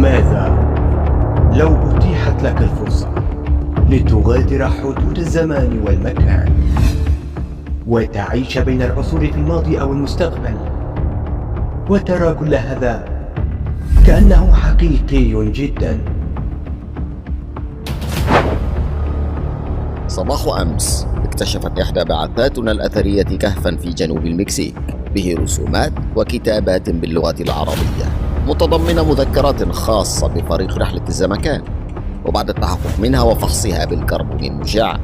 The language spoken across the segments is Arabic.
ماذا لو أتيحت لك الفرصة لتغادر حدود الزمان والمكان وتعيش بين العصور في الماضي أو المستقبل، وترى كل هذا كأنه حقيقي جدا؟ صباح أمس اكتشفت إحدى بعثاتنا الأثرية كهفاً في جنوب المكسيك به رسومات وكتابات باللغة العربية متضمنة مذكرات خاصة بفريق رحلة الزمكان. وبعد التحقق منها وفحصها بالكربون المشع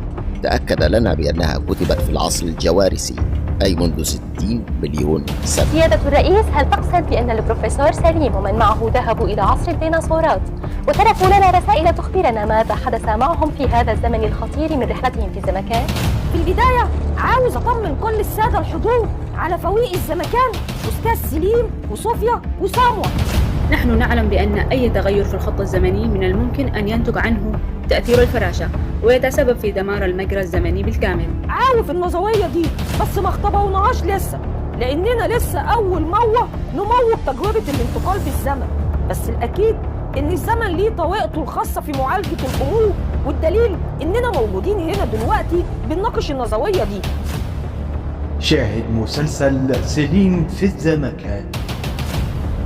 تأكد لنا بأنها كتبت في العصر الجوارسي، أي منذ 60 مليون سنة. سيادة الرئيس، هل تقصد بأن البروفيسور سليم ومن معه ذهبوا إلى عصر الديناصورات وتركوا لنا رسائل تخبرنا ماذا حدث معهم في هذا الزمن الخطير من رحلتهم في الزمكان؟ في البداية عاوز أطمن كل السادة الحضور على فويق الزمكان أستاذ سليم وصوفيا وساموة. نحن نعلم بأن أي تغير في الخط الزمني من الممكن أن ينتج عنه تأثير الفراشة ويتسبب في دمار المجرى الزمني بالكامل. عارف النظرية دي بس ما اختبرناهاش لسه، لأننا لسه أول مرة نمر بتجربة الانتقال بالزمن، بس الأكيد إن الزمن ليه طريقته الخاصة في معالجة الأمور، والدليل إننا موجودين هنا دلوقتي بنناقش النظرية دي. شاهد مسلسل سليم في الزمكان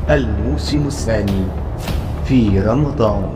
الموسم الثاني في رمضان.